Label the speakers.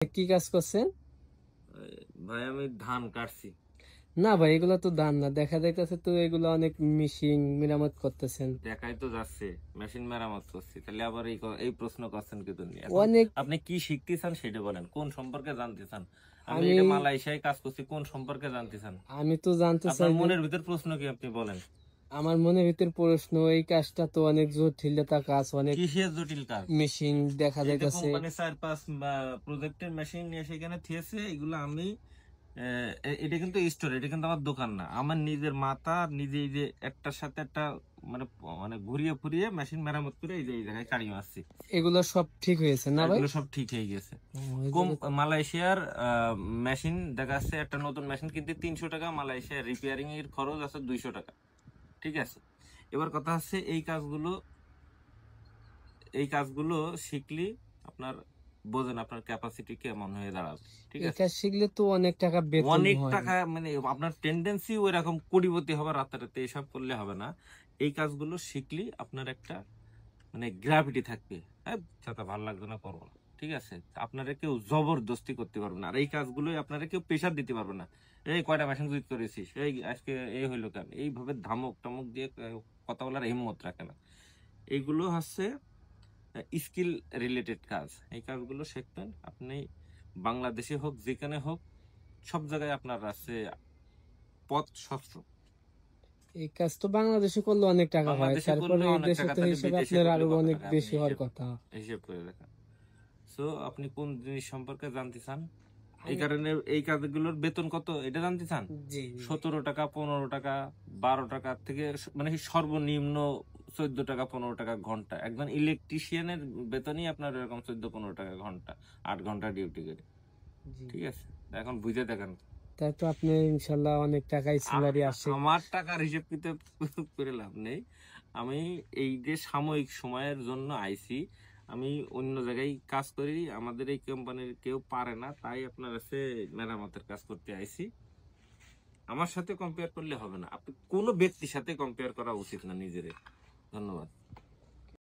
Speaker 1: কি কাজ করছেন?
Speaker 2: ভাই আমি ধান কাটছি।
Speaker 1: না ভাই, এগুলো তো দান না, দেখা যাইতেছে তো এগুলো অনেক মেশিন মেরামত করতেছেন।
Speaker 2: দেখাই তো যাচ্ছে মেশিন মেরামত করছি, তাহলে আবার এই প্রশ্ন করছেন কি জন্য এখন?
Speaker 1: অনেক।
Speaker 2: আপনি কি শিখতে চান সেটা বলেন, কোন সম্পর্কে জানতে চান? আমি
Speaker 1: আমি
Speaker 2: এটা মালয়েশিয়ায় কাজ করছি, কোন সম্পর্কে জানতে চান?
Speaker 1: আমি তো জানতে
Speaker 2: আপনার
Speaker 1: চাই যে
Speaker 2: মনের ভিতর প্রশ্ন কি আপনি বলেন।
Speaker 1: আমার মনের ভিতর প্রশ্ন, এই কাজটা তো অনেক জটিলতা কাজ, অনেক
Speaker 2: কিসের জটিল কাজ?
Speaker 1: মেশিন দেখা
Speaker 2: এই যে
Speaker 1: যাইতেছে।
Speaker 2: কোম্পানি 4-5 প্রজেক্টের মেশিন নিয়ে সেখানে থিয়েছে, এগুলো আমি এটা কিন্তু স্টোর, এটা কিন্তু আমার দোকান না, আমার নিজের মাথা নিজে এই যে একটার সাথে একটা মানে মানে ঘুরিয়ে ফুরিয়ে মেশিন মেরামত করে এই যে এই জায়গায় কাড়ি মারছি।
Speaker 1: এগুলো সব ঠিক হয়েছে না ভাই?
Speaker 2: এগুলো সব ঠিক হয়ে গেছে।
Speaker 1: ও, এই
Speaker 2: কম
Speaker 1: জায়গা-
Speaker 2: মালয়েশিয়ার মেশিন দেখা যাচ্ছে, একটা নতুন মেশিন কিনতে 300 টাকা, মালয়েশিয়ার রিপেয়ারিং এর খরচ আছে 200 টাকা। ঠিক আছে, এবার কথা হচ্ছে এই কাজগুলো শিখলি আপনার বোঝেন আপনার ক্যাপাসিটি কেমন হয়ে দাঁড়াবে। ঠিক
Speaker 1: এই
Speaker 2: আছে,
Speaker 1: কাজ শিখলে তো অনেক টাকা বেতন
Speaker 2: অনেক
Speaker 1: হয়।
Speaker 2: টাকা, মানে আপনার টেন্ডেন্সি ওই রকম কোটিপতি হবে রাতারাতি, এসব করলে হবে না। এই কাজগুলো শিখলি আপনার একটা মানে গ্র্যাভিটি থাকবে। হ্যাঁ, যাতে ভালো লাগবে না, করবো না। ঠিক আছে, আপনারা কেউ জবরদস্তি করতে পারবে না, আর এই কাজগুলোই আপনারা কেউ প্রেশার দিতে পারবে না। এই কয়টা মেশিন জুত করেছিস, এই আজকে এই হইলো কেন, এইভাবে ধামক টামক দিয়ে কথা বলার হিম্মত রাখে না। এইগুলো হচ্ছে স্কিল রিলেটেড কাজ। এই কাজগুলো শিখবেন আপনি, বাংলাদেশে হোক যেখানে হোক, সব জায়গায় আপনার আছে পথ স্বচ্ছ।
Speaker 1: এই কাজ তো বাংলাদেশে করলে অনেক টাকা হয়,
Speaker 2: বাংলাদেশে
Speaker 1: তারপরে
Speaker 2: করলে
Speaker 1: এই
Speaker 2: অনেক
Speaker 1: দেশে
Speaker 2: টাকা,
Speaker 1: তো
Speaker 2: তাহলে
Speaker 1: হিসেবে
Speaker 2: বিদেশে
Speaker 1: আপনার
Speaker 2: করলে
Speaker 1: আরো
Speaker 2: কত
Speaker 1: অনেক
Speaker 2: টাকা আপনি
Speaker 1: বেশি হওয়ার কথা।
Speaker 2: হিসেব করে দেখেন। সো আপনি কোন জিনিস সম্পর্কে জানতে চান? এই
Speaker 1: আমি
Speaker 2: কারণে এই কাজগুলোর বেতন কত এটা জানতে চান?
Speaker 1: জি,
Speaker 2: 17 টাকা, 15 টাকা, 12 টাকা থেকে মানে সর্বনিম্ন 14 টাকা, 15 টাকা ঘন্টা। একজন ইলেকট্রিশিয়ানের বেতনই আপনার এরকম 14-15 টাকা ঘন্টা, 8 ঘন্টা ডিউটি করে।
Speaker 1: জি।
Speaker 2: ঠিক আছে, এখন বুঝে দেখেন।
Speaker 1: তাই তো আপনি ইনশাল্লাহ অনেক টাকাই স্যালারি আসে।
Speaker 2: আমার টাকার হিসেব কিতাব করে লাভ নেই। আমি এই যে সাময়িক সময়ের জন্য আইছি, আমি অন্য জায়গায় কাজ করি, আমাদের এই কোম্পানির কেউ পারে না, তাই আপনার কাছে মেরামতের কাজ করতে আইছি। আমার সাথে কম্পেয়ার করলে হবে না, আপনি কোনো ব্যক্তির সাথে কম্পেয়ার করা উচিত না নিজের। ধন্যবাদ।